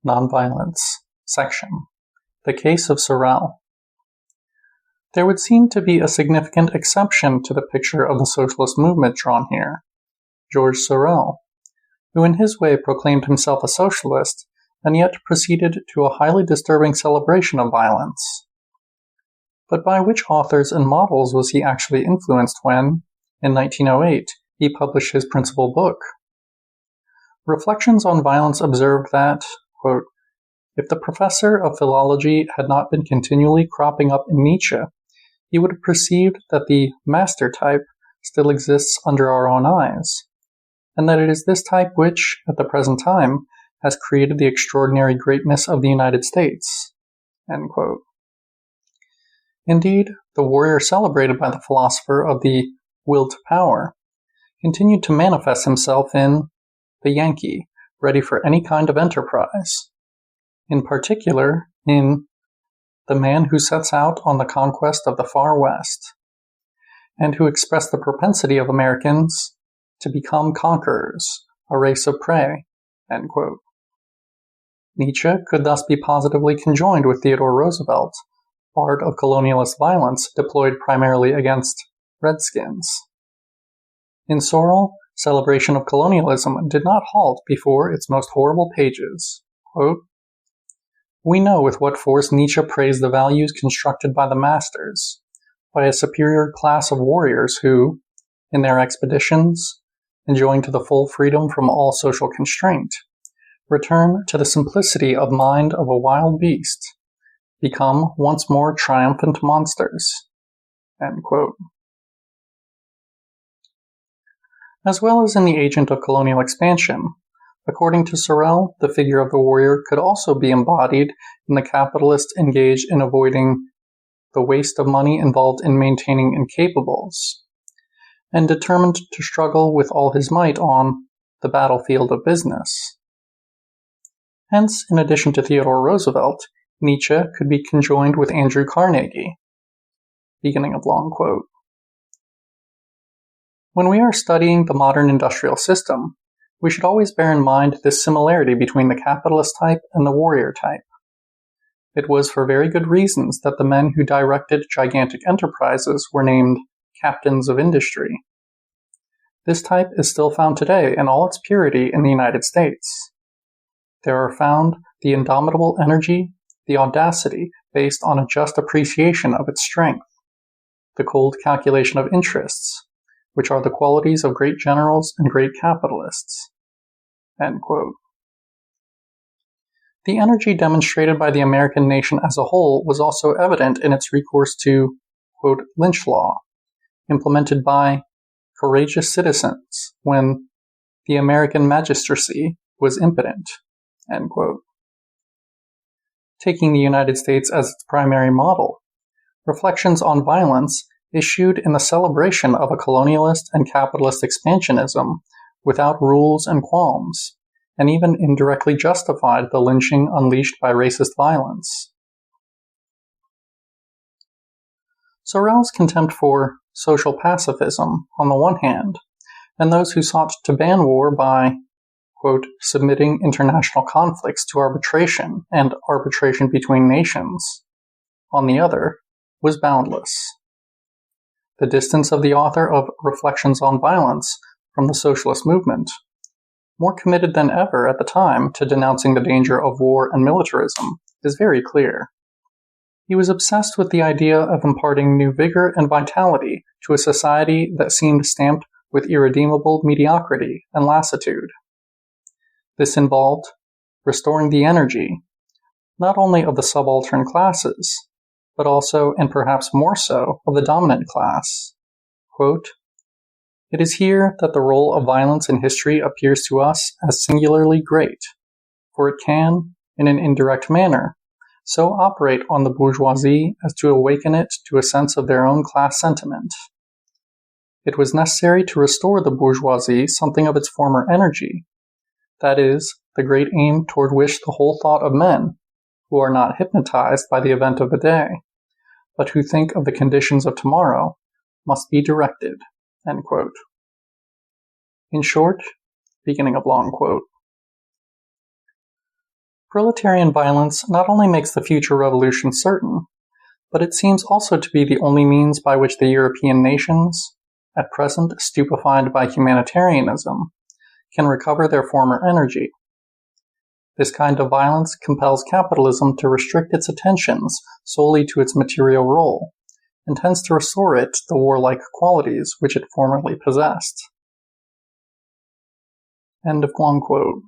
Nonviolence section. The case of Sorel. There would seem to be a significant exception to the picture of the socialist movement drawn here, Georges Sorel, who in his way proclaimed himself a socialist and yet proceeded to a highly disturbing celebration of violence. But by which authors and models was he actually influenced when, in 1908, he published his principal book? Reflections on Violence observed that, quote, if the professor of philology had not been continually cropping up in Nietzsche, he would have perceived that the master type still exists under our own eyes, and that it is this type which, at the present time, has created the extraordinary greatness of the United States. End quote. Indeed, the warrior celebrated by the philosopher of the will to power continued to manifest himself in the Yankee, ready for any kind of enterprise, in particular in the man who sets out on the conquest of the far West, and who expressed the propensity of Americans to become conquerors, a race of prey. End quote. Nietzsche could thus be positively conjoined with Theodore Roosevelt, bard of colonialist violence deployed primarily against Redskins. In Sorel, celebration of colonialism did not halt before its most horrible pages. Quote, we know with what force Nietzsche praised the values constructed by the masters, by a superior class of warriors who, in their expeditions, enjoying to the full freedom from all social constraint, return to the simplicity of mind of a wild beast, become once more triumphant monsters. End quote. As well as in the agent of colonial expansion, according to Sorel, the figure of the warrior could also be embodied in the capitalist engaged in avoiding the waste of money involved in maintaining incapables, and determined to struggle with all his might on the battlefield of business. Hence, in addition to Theodore Roosevelt, Nietzsche could be conjoined with Andrew Carnegie. Beginning of long quote. When we are studying the modern industrial system, we should always bear in mind this similarity between the capitalist type and the warrior type. It was for very good reasons that the men who directed gigantic enterprises were named captains of industry. This type is still found today in all its purity in the United States. There are found the indomitable energy, the audacity based on a just appreciation of its strength, the cold calculation of interests, which are the qualities of great generals and great capitalists. End quote. The energy demonstrated by the American nation as a whole was also evident in its recourse to, quote, lynch law, implemented by courageous citizens when the American magistracy was impotent. End quote. Taking the United States as its primary model, Reflections on Violence issued in the celebration of a colonialist and capitalist expansionism without rules and qualms, and even indirectly justified the lynching unleashed by racist violence. Sorel's contempt for social pacifism, on the one hand, and those who sought to ban war by, quote, submitting international conflicts to arbitration and arbitration between nations, on the other, was boundless. The distance of the author of Reflections on Violence from the socialist movement, more committed than ever at the time to denouncing the danger of war and militarism, is very clear. He was obsessed with the idea of imparting new vigor and vitality to a society that seemed stamped with irredeemable mediocrity and lassitude. This involved restoring the energy, not only of the subaltern classes, but also, and perhaps more so, of the dominant class. Quote, it is here that the role of violence in history appears to us as singularly great, for it can, in an indirect manner, so operate on the bourgeoisie as to awaken it to a sense of their own class sentiment. It was necessary to restore the bourgeoisie something of its former energy, that is, the great aim toward which the whole thought of men, who are not hypnotized by the event of the day, but who think of the conditions of tomorrow, must be directed. End quote. In short, beginning of long quote. Proletarian violence not only makes the future revolution certain, but it seems also to be the only means by which the European nations, at present stupefied by humanitarianism, can recover their former energy. This kind of violence compels capitalism to restrict its attentions solely to its material role, and tends to restore it the warlike qualities which it formerly possessed. End of long quote.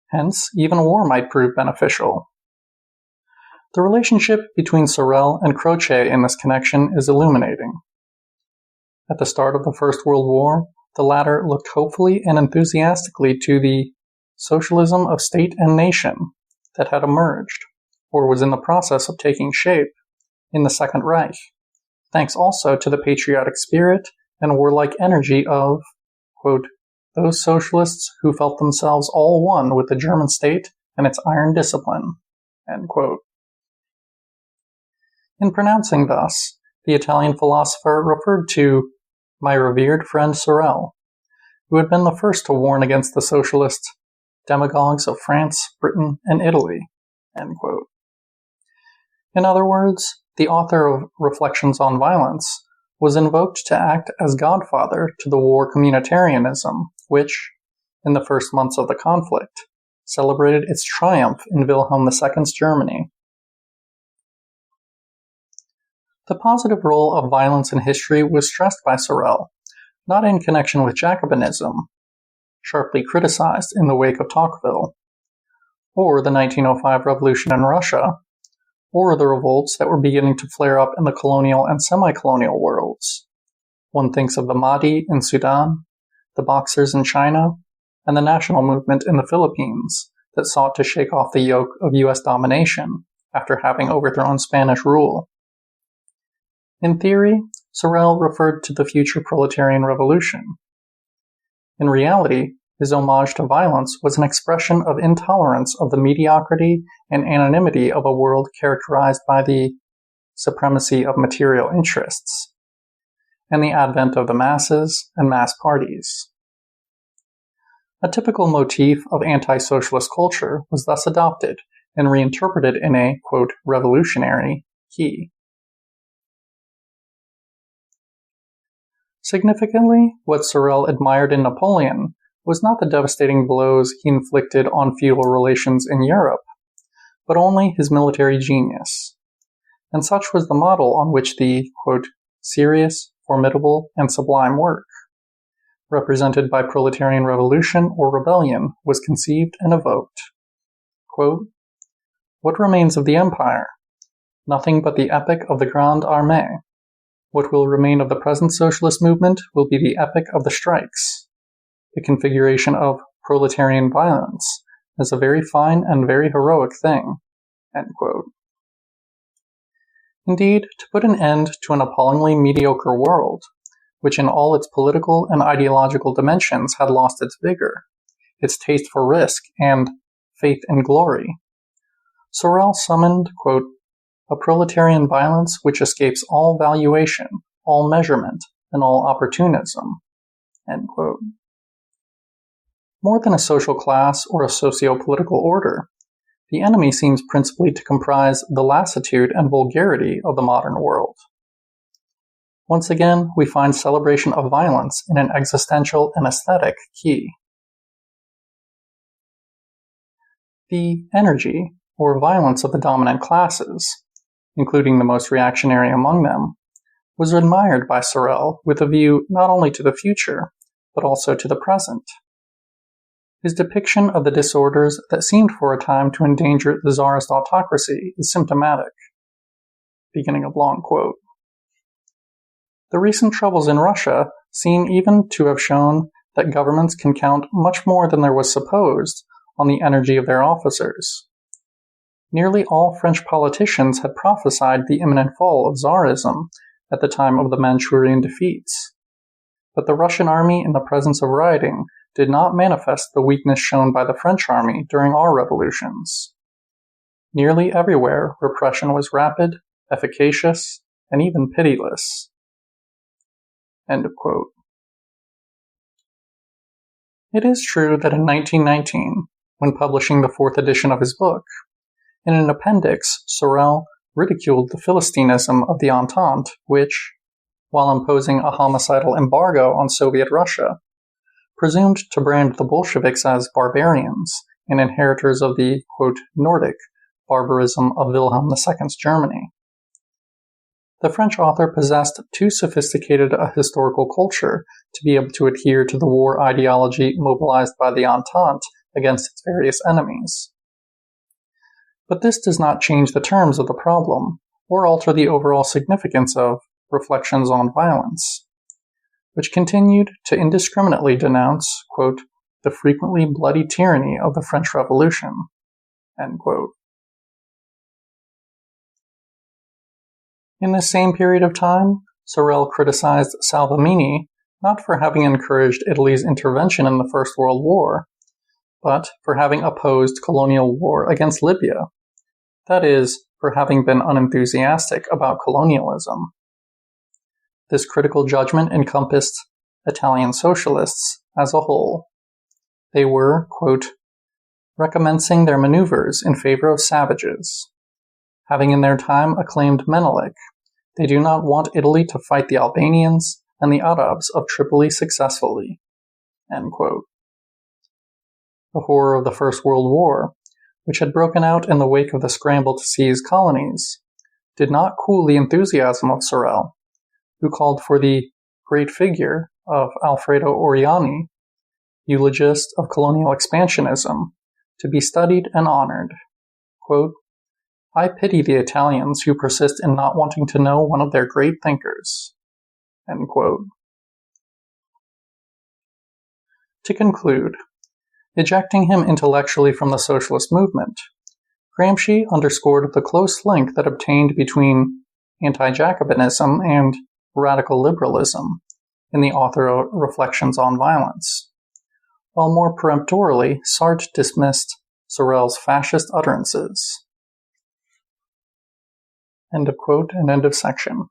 Hence, even war might prove beneficial. The relationship between Sorel and Croce in this connection is illuminating. At the start of the First World War, the latter looked hopefully and enthusiastically to the socialism of state and nation that had emerged, or was in the process of taking shape, in the Second Reich, thanks also to the patriotic spirit and warlike energy of, quote, those socialists who felt themselves all one with the German state and its iron discipline, end quote. In pronouncing thus, the Italian philosopher referred to my revered friend Sorel, who had been the first to warn against the socialist demagogues of France, Britain, and Italy, end quote. In other words, the author of Reflections on Violence was invoked to act as godfather to the war communitarianism, which, in the first months of the conflict, celebrated its triumph in Wilhelm II's Germany. The positive role of violence in history was stressed by Sorel, not in connection with Jacobinism, sharply criticized in the wake of Tocqueville, or the 1905 revolution in Russia, or the revolts that were beginning to flare up in the colonial and semi-colonial worlds. One thinks of the Mahdi in Sudan, the Boxers in China, and the national movement in the Philippines that sought to shake off the yoke of U.S. domination after having overthrown Spanish rule. In theory, Sorel referred to the future proletarian revolution. In reality, his homage to violence was an expression of intolerance of the mediocrity and anonymity of a world characterized by the supremacy of material interests, and the advent of the masses and mass parties. A typical motif of anti-socialist culture was thus adopted and reinterpreted in a, quote, revolutionary key. Significantly, what Sorel admired in Napoleon was not the devastating blows he inflicted on feudal relations in Europe, but only his military genius. And such was the model on which the, quote, serious, formidable, and sublime work, represented by proletarian revolution or rebellion, was conceived and evoked. Quote, what remains of the empire? Nothing but the epic of the Grande Armée. What will remain of the present socialist movement will be the epic of the strikes. The configuration of proletarian violence is a very fine and very heroic thing. End quote. Indeed, to put an end to an appallingly mediocre world, which in all its political and ideological dimensions had lost its vigor, its taste for risk, and faith in glory, Sorel summoned, quote, a proletarian violence which escapes all valuation, all measurement, and all opportunism. End quote. More than a social class or a socio-political order, the enemy seems principally to comprise the lassitude and vulgarity of the modern world. Once again, we find celebration of violence in an existential and aesthetic key. The energy, or violence of the dominant classes, including the most reactionary among them, was admired by Sorel with a view not only to the future, but also to the present. His depiction of the disorders that seemed for a time to endanger the Tsarist autocracy is symptomatic. Beginning of long quote. The recent troubles in Russia seem even to have shown that governments can count much more than there was supposed on the energy of their officers. Nearly all French politicians had prophesied the imminent fall of Tsarism at the time of the Manchurian defeats. But the Russian army in the presence of rioting did not manifest the weakness shown by the French army during our revolutions. Nearly everywhere, repression was rapid, efficacious, and even pitiless. End of quote. It is true that in 1919, when publishing the fourth edition of his book. In an appendix, Sorel ridiculed the Philistinism of the Entente, which, while imposing a homicidal embargo on Soviet Russia, presumed to brand the Bolsheviks as barbarians and inheritors of the, quote, Nordic barbarism of Wilhelm II's Germany. The French author possessed too sophisticated a historical culture to be able to adhere to the war ideology mobilized by the Entente against its various enemies. But this does not change the terms of the problem, or alter the overall significance of Reflections on Violence, which continued to indiscriminately denounce, quote, the frequently bloody tyranny of the French Revolution, end quote. In this same period of time, Sorel criticized Salvemini not for having encouraged Italy's intervention in the First World War, but for having opposed colonial war against Libya, that is, for having been unenthusiastic about colonialism. This critical judgment encompassed Italian socialists as a whole. They were, quote, recommencing their maneuvers in favor of savages. Having in their time acclaimed Menelik, they do not want Italy to fight the Albanians and the Arabs of Tripoli successfully, end quote. The horror of the First World War, which had broken out in the wake of the scramble to seize colonies, did not cool the enthusiasm of Sorel, who called for the great figure of Alfredo Oriani, eulogist of colonial expansionism, to be studied and honored. Quote, I pity the Italians who persist in not wanting to know one of their great thinkers. End quote. To conclude, ejecting him intellectually from the socialist movement, Gramsci underscored the close link that obtained between anti-Jacobinism and radical liberalism in the author of Reflections on Violence, while more peremptorily Sartre dismissed Sorel's fascist utterances. End of quote and end of section.